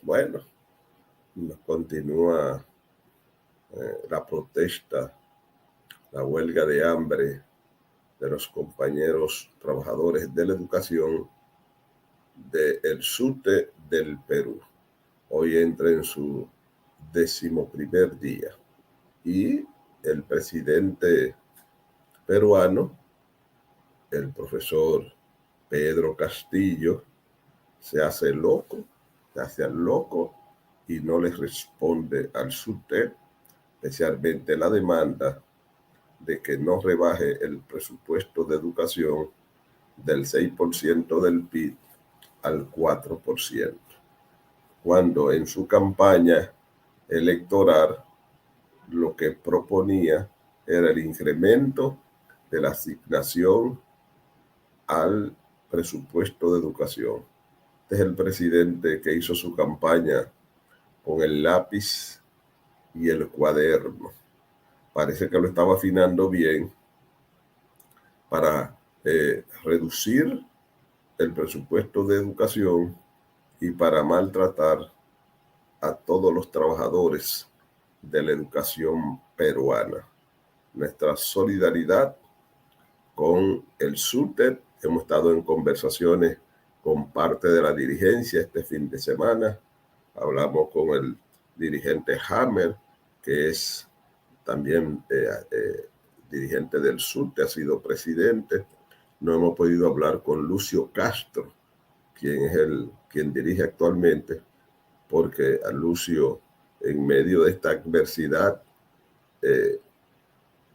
Bueno, continúa la protesta, la huelga de hambre de los compañeros trabajadores de la educación del SUTE del Perú. Hoy entra en su 11º día y el presidente peruano, el profesor Pedro Castillo, se hace loco y no le responde al SUTE, especialmente la demanda de que no rebaje el presupuesto de educación del 6% del PIB al 4%, cuando en su campaña electoral lo que proponía era el incremento de la asignación al presupuesto de educación. Este es el presidente que hizo su campaña con el lápiz y el cuaderno. Parece que lo estaba afinando bien para reducir el presupuesto de educación y para maltratar a todos los trabajadores de la educación peruana. Nuestra solidaridad con el SUTEP. Hemos estado en conversaciones con parte de la dirigencia este fin de semana. Hablamos con el dirigente Hammer, que es también dirigente del SUTE, ha sido presidente. No hemos podido hablar con Lucio Castro, quien dirige actualmente, porque a Lucio, en medio de esta adversidad,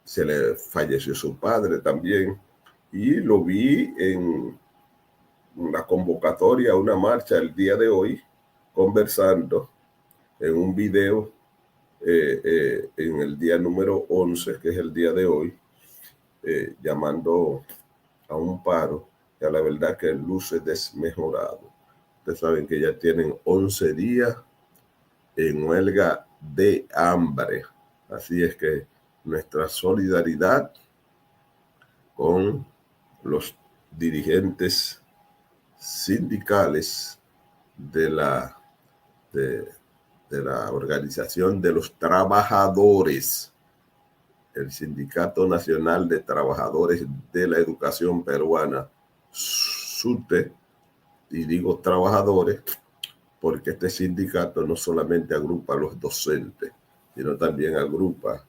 se le falleció su padre también, y lo vi en una convocatoria a una marcha el día de hoy, conversando en un video en el día número 11, que es el día de hoy, llamando a un paro, que a la verdad que luce desmejorado. Ustedes saben que ya tienen 11 días en huelga de hambre. Así es que nuestra solidaridad con los dirigentes sindicales de la Organización de los Trabajadores, el Sindicato Nacional de Trabajadores de la Educación Peruana, SUTE, y digo trabajadores porque este sindicato no solamente agrupa a los docentes, sino también agrupa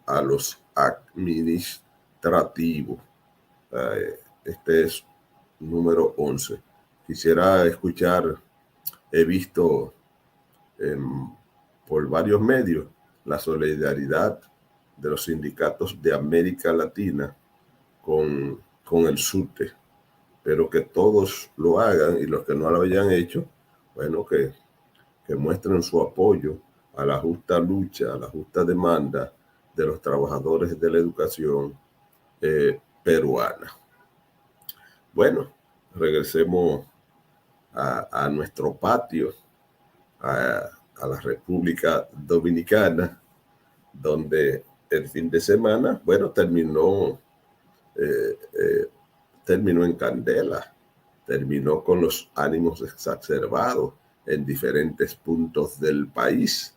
a los administrativos. Este es número 11. Quisiera escuchar, he visto por varios medios la solidaridad de los sindicatos de América Latina con el SUTE, pero que todos lo hagan, y los que no lo hayan hecho, bueno, que muestren su apoyo a la justa lucha, a la justa demanda de los trabajadores de la educación peruana. Bueno, regresemos a nuestro patio, a la República Dominicana, donde el fin de semana, bueno, terminó en candela, terminó con los ánimos exacerbados en diferentes puntos del país.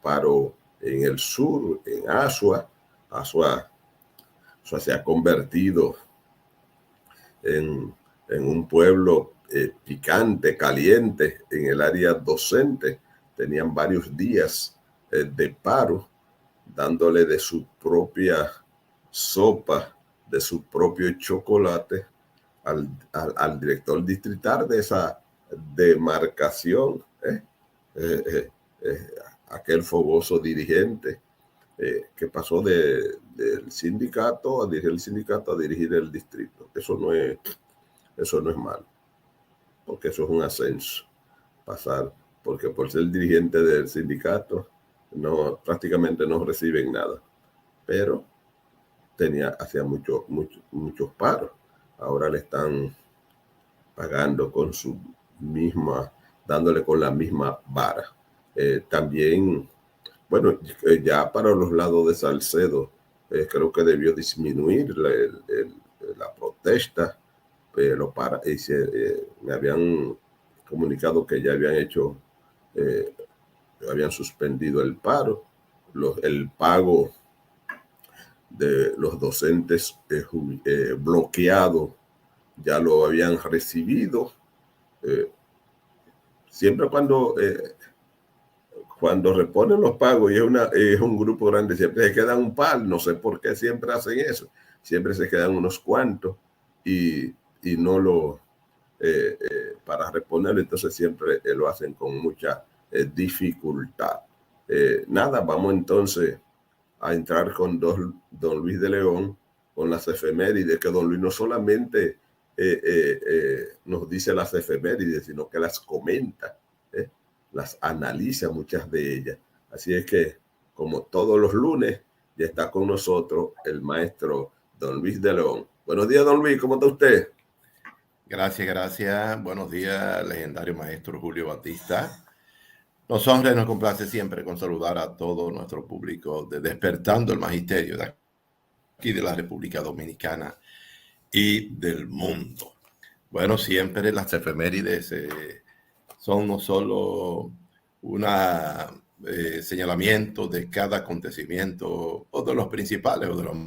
Paro en el sur, en Asua. Asua se ha convertido en un pueblo picante, caliente en el área docente. Tenían varios días de paro, dándole de su propia sopa, de su propio chocolate al director distrital de esa demarcación, aquel fogoso dirigente que pasó del sindicato a dirigir el sindicato a dirigir el distrito. Eso no es malo, porque eso es un ascenso. Pasar, porque por ser dirigente del sindicato prácticamente no reciben nada, pero hacía muchos paros. Ahora le están pagando con su misma, dándole con la misma vara. También, bueno, ya para los lados de Salcedo, creo que debió disminuir la protesta, pero me habían comunicado que ya habían hecho habían suspendido el paro, el pago de los docentes bloqueado ya lo habían recibido. Siempre cuando reponen los pagos y es un grupo grande, siempre se quedan un par, no sé por qué siempre hacen eso, siempre se quedan unos cuantos y no lo, para reponerlo, entonces siempre lo hacen con mucha dificultad. Nada, vamos entonces a entrar con don Luis de León, con las efemérides, que don Luis no solamente nos dice las efemérides, sino que las comenta, las analiza muchas de ellas. Así es que, como todos los lunes, ya está con nosotros el maestro don Luis de León. Buenos días, don Luis, ¿cómo está usted? Gracias, gracias. Buenos días, legendario maestro Julio Batista. Nos honra y nos complace siempre con saludar a todo nuestro público de Despertando el Magisterio de aquí de la República Dominicana y del mundo. Bueno, siempre las efemérides son no solo un señalamiento de cada acontecimiento o de los principales o de los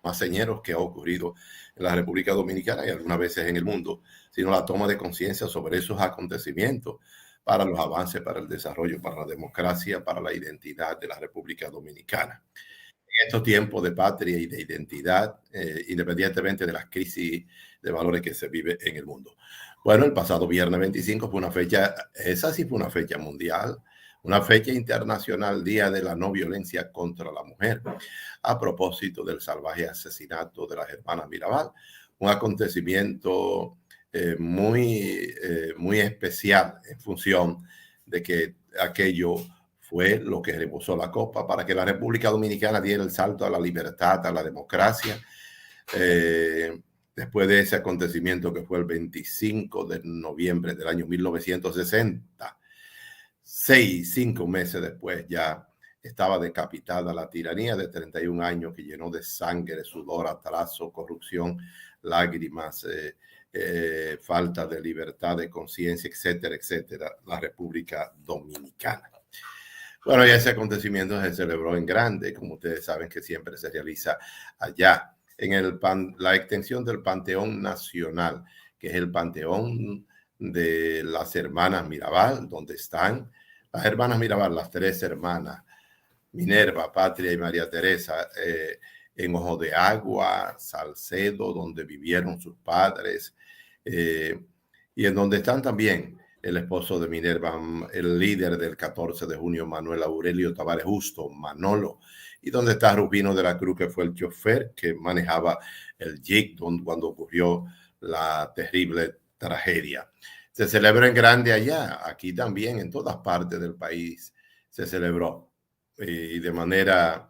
más señeros que ha ocurrido en la República Dominicana y algunas veces en el mundo, sino la toma de conciencia sobre esos acontecimientos para los avances, para el desarrollo, para la democracia, para la identidad de la República Dominicana. En estos tiempos de patria y de identidad, independientemente de las crisis de valores que se vive en el mundo. Bueno, el pasado viernes 25 fue una fecha, esa sí fue una fecha mundial, una fecha internacional, Día de la No Violencia contra la Mujer, a propósito del salvaje asesinato de las hermanas Mirabal, un acontecimiento muy especial en función de que aquello fue lo que rebosó la copa para que la República Dominicana diera el salto a la libertad, a la democracia. Después de ese acontecimiento que fue el 25 de noviembre del año 1960, 5 meses después ya estaba decapitada la tiranía de 31 años que llenó de sangre, sudor, atraso, corrupción, lágrimas, falta de libertad de conciencia, etcétera, etcétera, la República Dominicana. Bueno, y ese acontecimiento se celebró en grande, como ustedes saben que siempre se realiza allá, en la extensión del Panteón Nacional, que es el Panteón de las Hermanas Mirabal, donde están las hermanas Mirabal, las 3 hermanas, Minerva, Patria y María Teresa, en Ojo de Agua, Salcedo, donde vivieron sus padres, y en donde están también el esposo de Minerva, el líder del 14 de junio, Manuel Aurelio Tavares Justo, Manolo, y donde está Rubino de la Cruz, que fue el chofer que manejaba el jeep cuando ocurrió la terrible tragedia. Se celebra en grande allá, aquí también, en todas partes del país se celebró, y de manera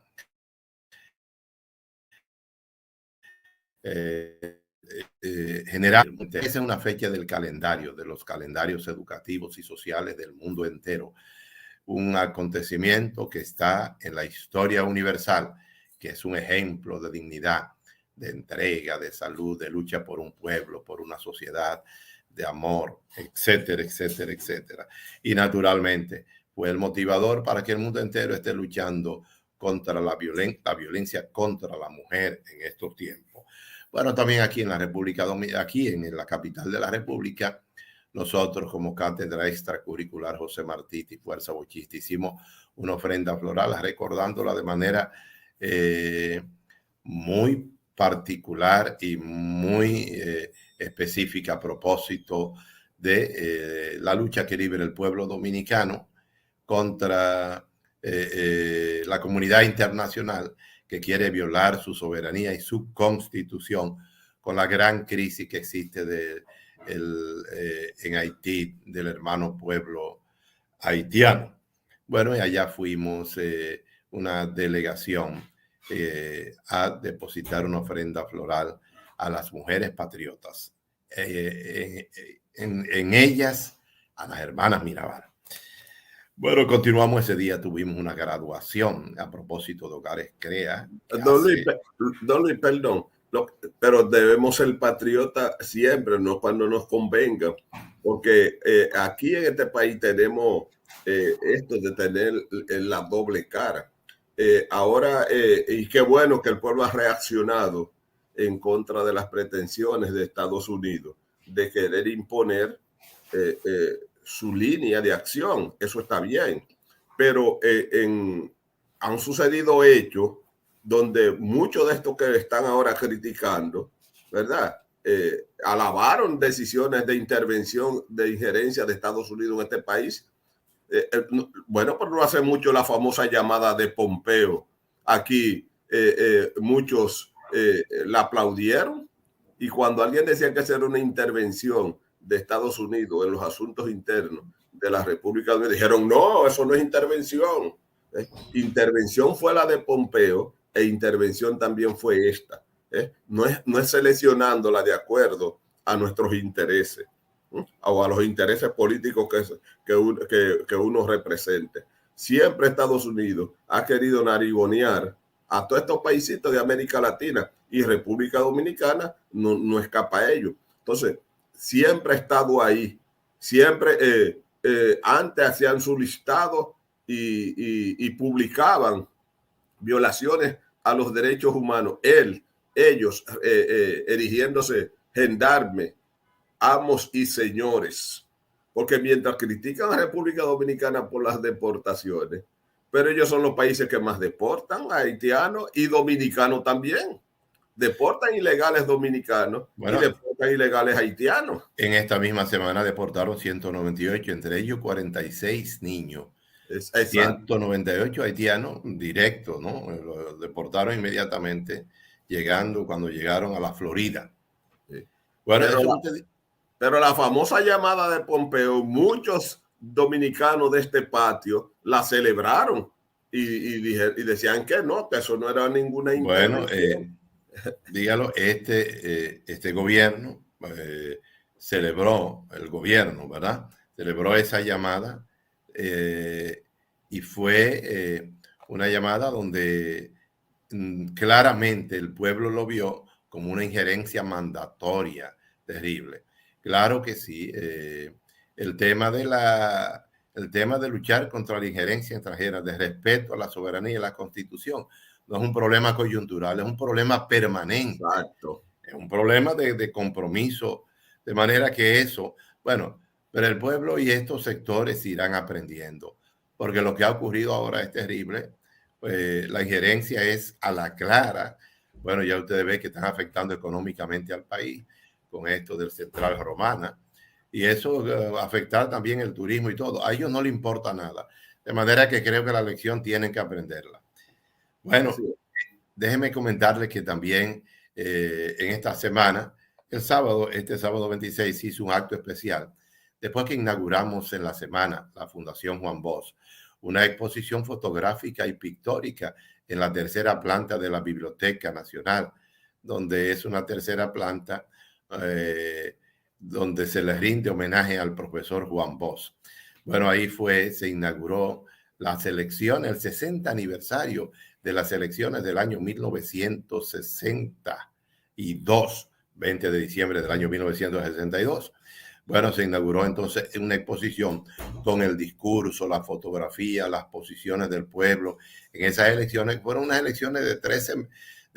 general. Esa es una fecha del calendario, de los calendarios educativos y sociales del mundo entero. Un acontecimiento que está en la historia universal, que es un ejemplo de dignidad, de entrega, de salud, de lucha por un pueblo, por una sociedad, de amor, etcétera, etcétera, etcétera. Y naturalmente fue el motivador para que el mundo entero esté luchando contra la violencia contra la mujer en estos tiempos. Bueno, también aquí en la República Dominicana, aquí en la capital de la República, nosotros como Cátedra Extracurricular José Martí y Fuerza Bochista hicimos una ofrenda floral recordándola de manera muy particular y muy específica a propósito de la lucha que libra el pueblo dominicano contra la comunidad internacional que quiere violar su soberanía y su constitución con la gran crisis que existe en Haití del hermano pueblo haitiano. Bueno, y allá fuimos una delegación a depositar una ofrenda floral a las mujeres patriotas. En ellas, a las hermanas Mirabal. Bueno, continuamos ese día, tuvimos una graduación a propósito de Hogares Crea. Don Luis, perdón, Pero debemos ser patriotas siempre, no cuando nos convenga, porque aquí en este país tenemos esto de tener la doble cara. Ahora, y qué bueno que el pueblo ha reaccionado en contra de las pretensiones de Estados Unidos de querer imponer su línea de acción. Eso está bien, pero han sucedido hechos donde muchos de estos que están ahora criticando, ¿verdad? Alabaron decisiones de intervención, de injerencia de Estados Unidos en este país. Bueno, pero no hace mucho la famosa llamada de Pompeo. Aquí muchos la aplaudieron, y cuando alguien decía que esa era una intervención de Estados Unidos en los asuntos internos de la República Dominicana, dijeron, no, eso no es intervención. Intervención fue la de Pompeo, e intervención también fue esta. No es seleccionándola de acuerdo a nuestros intereses o a los intereses políticos que uno represente. Siempre Estados Unidos ha querido narigonear a todos estos paisitos de América Latina, y República Dominicana no escapa a ello. Entonces, siempre ha estado ahí. Siempre antes hacían su listado y publicaban violaciones a los derechos humanos. Ellos erigiéndose gendarme, amos y señores, porque mientras critican a la República Dominicana por las deportaciones, pero ellos son los países que más deportan a haitianos y dominicanos también. Deportan ilegales dominicanos, bueno, y deportan ilegales haitianos. En esta misma semana deportaron 198, entre ellos 46 niños. 198 haitianos directos, ¿no? Los deportaron inmediatamente cuando llegaron a la Florida. Sí. Bueno, pero la famosa llamada de Pompeo, muchos dominicanos de este patio la celebraron y decían que no, que eso no era ninguna intervención. Bueno, dígalo, este gobierno celebró, el gobierno, ¿verdad? Celebró esa llamada y fue una llamada donde claramente el pueblo lo vio como una injerencia mandatoria terrible. Claro que sí, el tema de luchar contra la injerencia extranjera, de respeto a la soberanía y la Constitución, no es un problema coyuntural, es un problema permanente. Exacto. Es un problema de compromiso, de manera que eso, bueno, pero el pueblo y estos sectores irán aprendiendo, porque lo que ha ocurrido ahora es terrible. La injerencia es a la clara. Bueno, ya ustedes ven que están afectando económicamente al país con esto del Central Romana, y eso afectar también el turismo y todo. A ellos no les importa nada, de manera que creo que la lección tienen que aprenderla. Bueno, sí. Déjenme comentarles que también en esta semana, este sábado 26, hizo un acto especial, después que inauguramos en la semana la Fundación Juan Bosch, una exposición fotográfica y pictórica en la tercera planta de la Biblioteca Nacional, donde es una tercera planta donde se le rinde homenaje al profesor Juan Bosch. Bueno, ahí se inauguró las elecciones, el 60 aniversario de las elecciones del año 1962, 20 de diciembre del año 1962. Bueno, se inauguró entonces una exposición con el discurso, la fotografía, las posiciones del pueblo. En esas elecciones, fueron unas elecciones de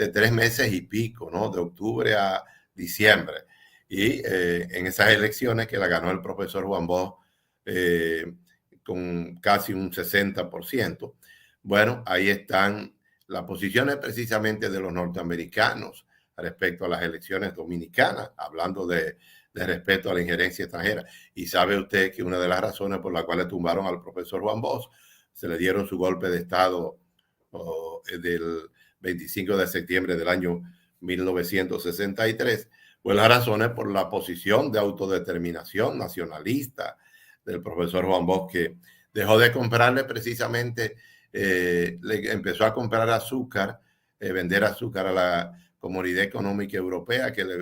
3 meses y pico, ¿no? De octubre a diciembre. Y en esas elecciones que la ganó el profesor Juan Bosch con casi un 60%. Bueno, ahí están las posiciones precisamente de los norteamericanos respecto a las elecciones dominicanas, hablando de respeto a la injerencia extranjera. Y sabe usted que una de las razones por las cuales tumbaron al profesor Juan Bosch, se le dieron su golpe de Estado del 25 de septiembre del año 1963, pues las razones por la posición de autodeterminación nacionalista del profesor Juan Bosch, que dejó de comprarle precisamente, le empezó a comprar azúcar, vender azúcar a la Comunidad Económica Europea, que le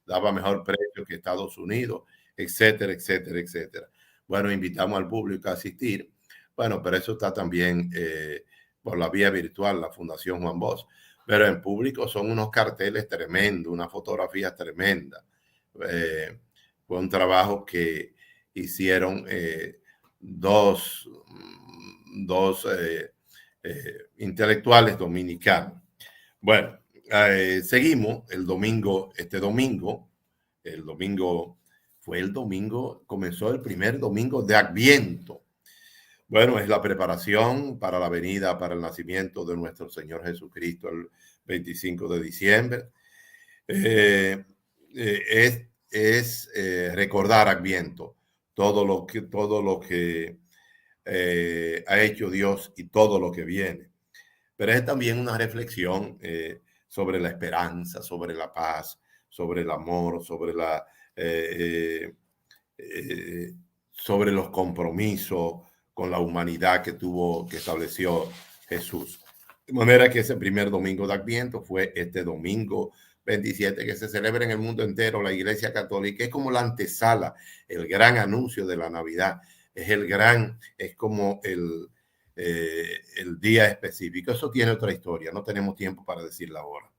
daba mejor precio que Estados Unidos, etcétera, etcétera, etcétera. Bueno, invitamos al público a asistir. Bueno, pero eso está también por la vía virtual, la Fundación Juan Bosch. pero en público son unos carteles tremendos, unas fotografías tremendas. Fue un trabajo que hicieron dos intelectuales dominicanos. Bueno, seguimos el domingo, comenzó el primer domingo de Adviento. Bueno, es la preparación para la venida, para el nacimiento de nuestro Señor Jesucristo el 25 de diciembre. Es recordar Adviento, todo lo que ha hecho Dios y todo lo que viene. Pero es también una reflexión sobre la esperanza, sobre la paz, sobre el amor, sobre sobre los compromisos con la humanidad que estableció Jesús. De manera que ese primer domingo de Adviento fue este domingo 27, que se celebra en el mundo entero. La Iglesia Católica es como la antesala, el gran anuncio de la Navidad. Es como el día específico. Eso tiene otra historia, no tenemos tiempo para decirla ahora.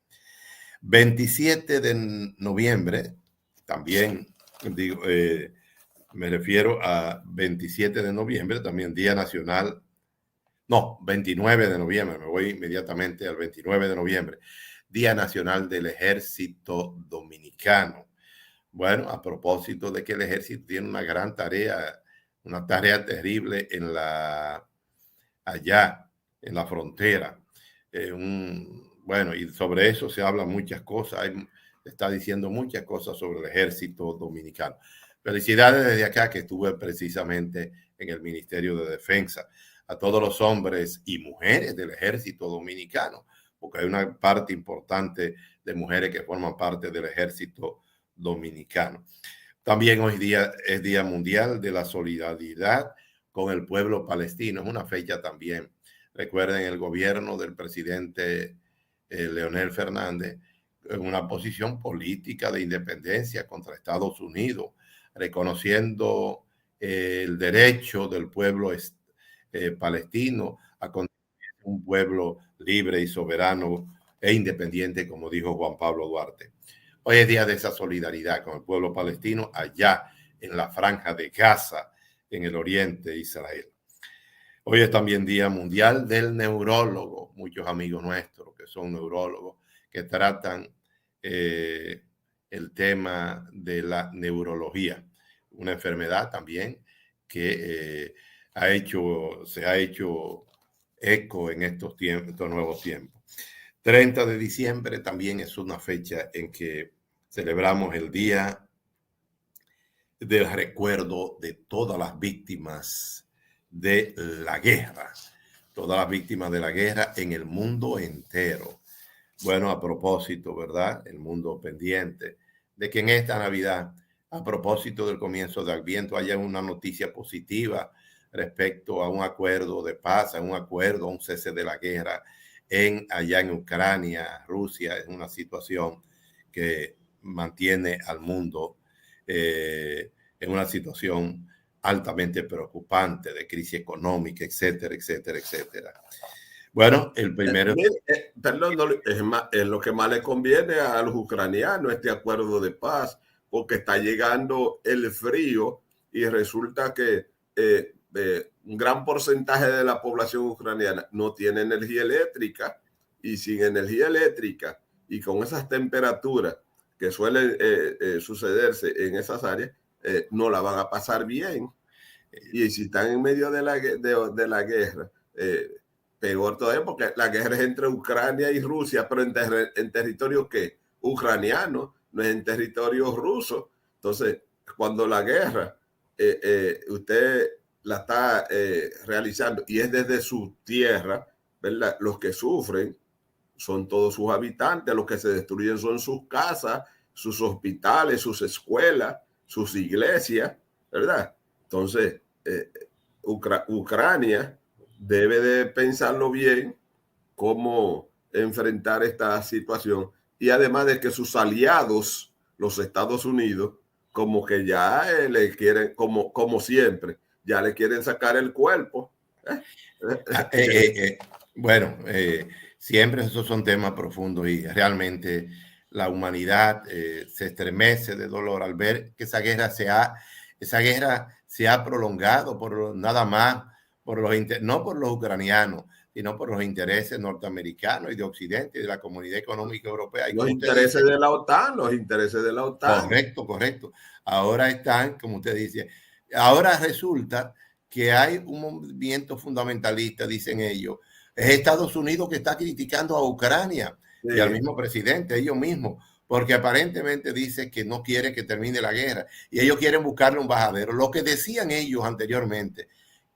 27 de noviembre, también digo, me refiero a 27 de noviembre, también Día Nacional, 29 de noviembre, me voy inmediatamente al 29 de noviembre, Día Nacional del Ejército Dominicano. Bueno, a propósito de que el ejército tiene una gran tarea, una tarea terrible allá en la frontera. Bueno, y sobre eso se habla muchas cosas, está diciendo muchas cosas sobre el ejército dominicano. Felicidades desde acá, que estuve precisamente en el Ministerio de Defensa, a todos los hombres y mujeres del ejército dominicano, porque hay una parte importante de mujeres que forman parte del ejército dominicano. También hoy día es Día Mundial de la Solidaridad con el pueblo palestino. Es una fecha también. Recuerden el gobierno del presidente Leonel Fernández en una posición política de independencia contra Estados Unidos, reconociendo el derecho del pueblo palestino a constituirse un pueblo libre y soberano e independiente, como dijo Juan Pablo Duarte. Hoy es día de esa solidaridad con el pueblo palestino allá en la franja de Gaza, en el oriente de Israel. Hoy es también Día Mundial del Neurólogo. Muchos amigos nuestros que son neurólogos, que tratan el tema de la neurología, una enfermedad también que se ha hecho eco en estos nuevos tiempos. 30 de diciembre también es una fecha en que celebramos el Día del Recuerdo de todas las víctimas de la guerra, todas las víctimas de la guerra en el mundo entero. Bueno, a propósito, ¿verdad? El mundo pendiente de que en esta Navidad, a propósito del comienzo de Adviento, haya una noticia positiva respecto a un acuerdo de paz, a un cese de la guerra allá en Ucrania. Rusia es una situación que mantiene al mundo en una situación altamente preocupante de crisis económica, etcétera, etcétera, etcétera. Bueno, el primero... Perdón, es lo que más le conviene a los ucranianos este acuerdo de paz, porque está llegando el frío y resulta que un gran porcentaje de la población ucraniana no tiene energía eléctrica, y sin energía eléctrica y con esas temperaturas que suelen sucederse en esas áreas, no la van a pasar bien. Y si están en medio de la guerra, peor todavía, porque la guerra es entre Ucrania y Rusia, pero en territorio que ucraniano, no es en territorio ruso. Entonces, cuando la guerra usted la está realizando y es desde su tierra, ¿verdad? Los que sufren son todos sus habitantes, los que se destruyen son sus casas, sus hospitales, sus escuelas, sus iglesias, ¿verdad? Entonces, Ucrania debe de pensarlo bien cómo enfrentar esta situación, y además de que sus aliados, los Estados Unidos, como que ya le quieren, como siempre, ya le quieren sacar el cuerpo. Bueno, Siempre esos son temas profundos y realmente la humanidad se estremece de dolor al ver que esa guerra se ha prolongado por nada más, no por los ucranianos, sino por los intereses norteamericanos y de Occidente y de la Comunidad Económica Europea. Y Los como usted intereses dice, de la OTAN, los intereses de la OTAN. correcto, correcto. Ahora están, como usted dice, ahora resulta que hay un movimiento fundamentalista, dicen ellos. Es Estados Unidos que está criticando a Ucrania y al Sí. mismo presidente, ellos mismos, porque aparentemente dice que no quiere que termine la guerra y ellos quieren buscarle un bajadero. Lo que decían ellos anteriormente,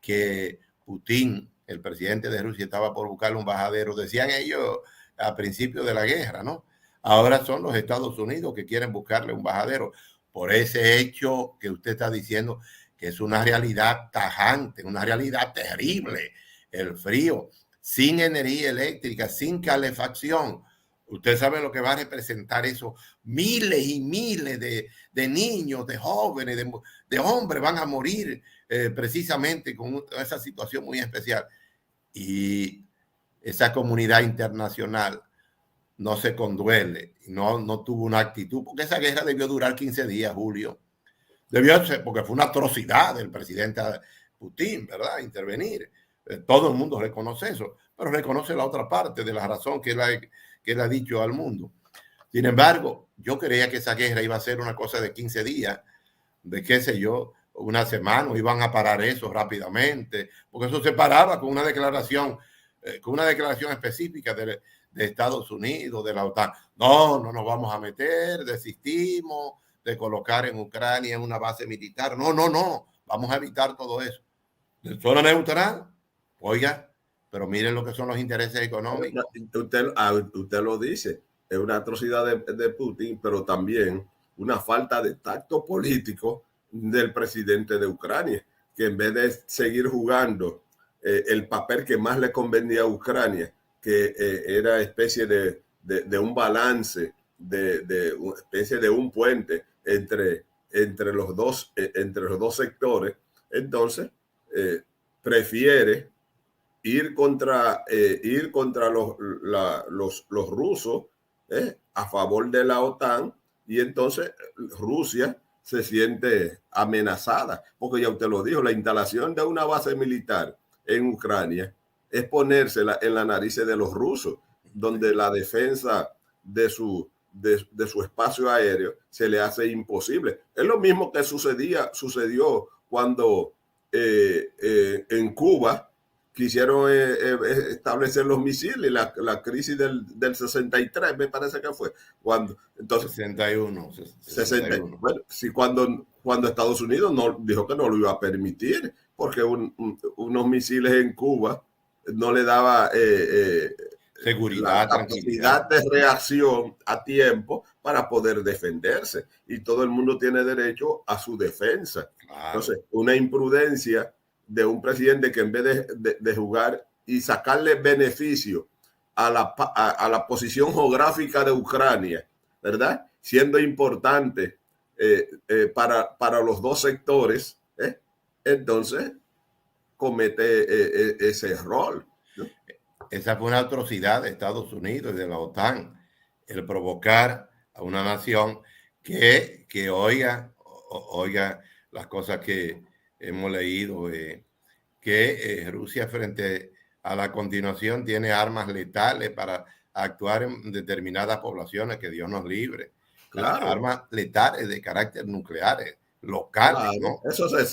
que Putin, el presidente de Rusia, estaba por buscarle un bajadero, decían ellos a principio de la guerra, ¿no? Ahora son los Estados Unidos que quieren buscarle un bajadero por ese hecho que usted está diciendo, que es una realidad tajante, una realidad terrible, el frío, sin energía eléctrica, sin calefacción. Usted sabe lo que va a representar eso. Miles y miles de niños, de jóvenes, de hombres van a morir precisamente con esa situación muy especial. Y esa comunidad internacional no se conduele, no tuvo una actitud, porque esa guerra debió durar 15 días, Julio. Debió ser, porque fue una atrocidad del presidente Putin, ¿verdad? Intervenir. Todo el mundo reconoce eso, pero reconoce la otra parte de la razón que él ha dicho al mundo. Sin embargo, yo creía que esa guerra iba a ser una cosa de 15 días, de qué sé yo, una semana, iban a parar eso rápidamente, porque eso se paraba con una declaración específica de Estados Unidos, de la OTAN. No nos vamos a meter, desistimos de colocar en Ucrania una base militar. No, vamos a evitar todo eso. ¿De zona neutral? Oiga, pero miren lo que son los intereses económicos. Usted lo dice, es una atrocidad de Putin, pero también una falta de tacto político del presidente de Ucrania, que en vez de seguir jugando el papel que más le convenía a Ucrania, que era especie de un balance, una especie de un puente entre los dos sectores, entonces prefiere ir contra los rusos a favor de la OTAN, y entonces Rusia se siente amenazada, porque ya usted lo dijo, la instalación de una base militar en Ucrania es ponérsela en la nariz de los rusos, donde la defensa de su espacio aéreo se le hace imposible. Es lo mismo que sucedió cuando en Cuba quisieron establecer los misiles, la crisis del 63, me parece que fue. Entonces, 61. bueno, sí, cuando Estados Unidos dijo que no lo iba a permitir, porque unos misiles en Cuba no le daba seguridad, la capacidad de reacción a tiempo para poder defenderse. Y todo el mundo tiene derecho a su defensa. Claro. Entonces, una imprudencia de un presidente que en vez de jugar y sacarle beneficio a la posición geográfica de Ucrania, ¿verdad? Siendo importante para los dos sectores, entonces comete ese error, ¿no? Esa fue una atrocidad de Estados Unidos y de la OTAN, el provocar a una nación que oiga las cosas que hemos leído, que Rusia frente a la continuación tiene armas letales para actuar en determinadas poblaciones, que Dios nos libre. Claro. Armas letales de carácter nuclear, locales, claro, ¿no? Eso se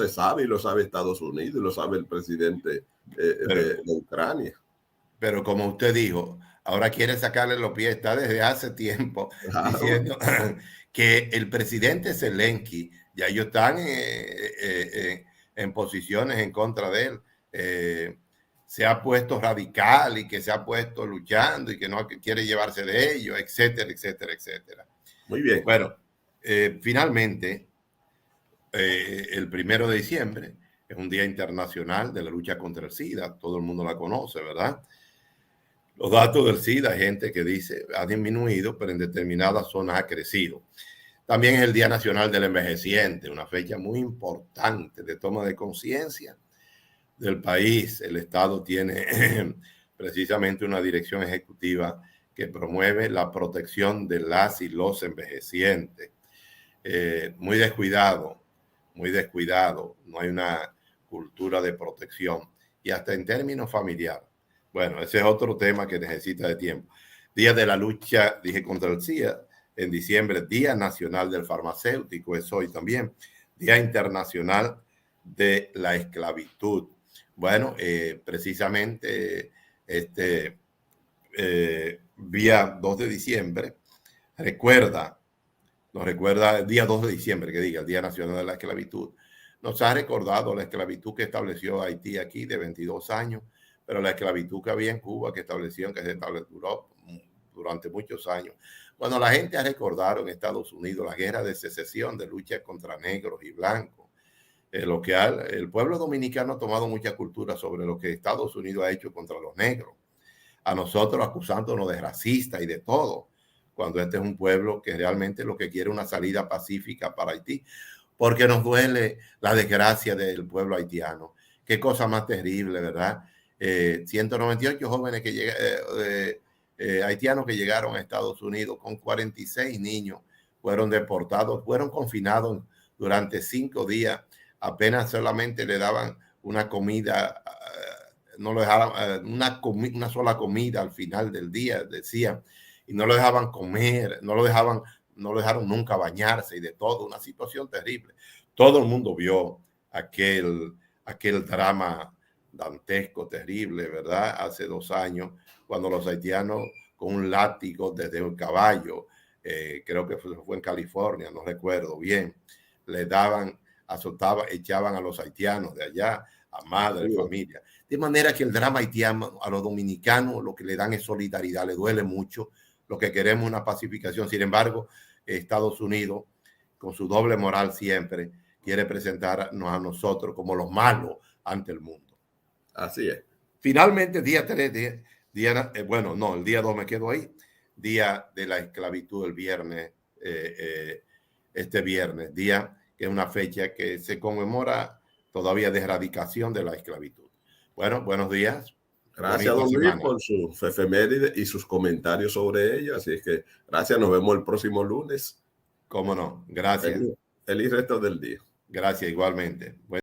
sabe, y lo sabe Estados Unidos, y lo sabe el presidente de Ucrania. Pero como usted dijo, ahora quiere sacarle los pies, está desde hace tiempo diciendo que el presidente Zelensky, ya ellos están en posiciones en contra de él, se ha puesto radical y que se ha puesto luchando y que no quiere llevarse de ellos, etcétera, etcétera, etcétera. Muy bien. Bueno, finalmente, el 1 de diciembre es un día internacional de la lucha contra el SIDA, todo el mundo la conoce, ¿verdad? Los datos del SIDA, hay gente que dice ha disminuido, pero en determinadas zonas ha crecido. También es el Día Nacional del Envejeciente, una fecha muy importante de toma de conciencia del país, el Estado tiene precisamente una dirección ejecutiva que promueve la protección de las y los envejecientes. Muy descuidado, no hay una cultura de protección y hasta en términos familiares. Bueno, ese es otro tema que necesita de tiempo. Día de la lucha, dije, contra el SIDA, en diciembre, Día Nacional del Farmacéutico, es hoy también, Día Internacional de la Esclavitud. Bueno, precisamente día 2 de diciembre, nos recuerda el día 2 de diciembre, que diga, el Día Nacional de la Esclavitud. Nos ha recordado la esclavitud que estableció Haití aquí de 22 años, pero la esclavitud que había en Cuba, que establecieron, que se duró durante muchos años. Bueno, la gente ha recordado en Estados Unidos la guerra de secesión, de lucha contra negros y blancos. Lo que el pueblo dominicano ha tomado mucha cultura sobre lo que Estados Unidos ha hecho contra los negros. A nosotros acusándonos de racistas y de todo, cuando este es un pueblo que realmente lo que quiere es una salida pacífica para Haití, porque nos duele la desgracia del pueblo haitiano. Qué cosa más terrible, ¿verdad? 198 jóvenes haitianos que llegaron a Estados Unidos, con 46 niños fueron deportados, fueron confinados durante 5 días, apenas solamente le daban una comida, no lo dejaban, una sola comida al final del día, decían, y no lo dejaban comer, no lo dejaron nunca bañarse y de todo, una situación terrible. Todo el mundo vio aquel drama dantesco, terrible, ¿verdad? Hace 2 años, cuando los haitianos con un látigo desde un caballo, creo que fue en California, no recuerdo bien, le daban, azotaban, echaban a los haitianos de allá, a madre, familia. De manera que el drama haitiano a los dominicanos lo que le dan es solidaridad, le duele mucho. Lo que queremos es una pacificación. Sin embargo, Estados Unidos, con su doble moral siempre, quiere presentarnos a nosotros como los malos ante el mundo. Así es. Finalmente, día 3, bueno, no, el día 2 me quedo ahí, Día de la Esclavitud, el viernes, este viernes, día que es una fecha que se conmemora todavía de erradicación de la esclavitud. Bueno, buenos días. Gracias, don Luis, por sus efemérides y sus comentarios sobre ella. Así es que gracias, nos vemos el próximo lunes. Cómo no, gracias. Feliz resto del día. Gracias, igualmente. Bueno.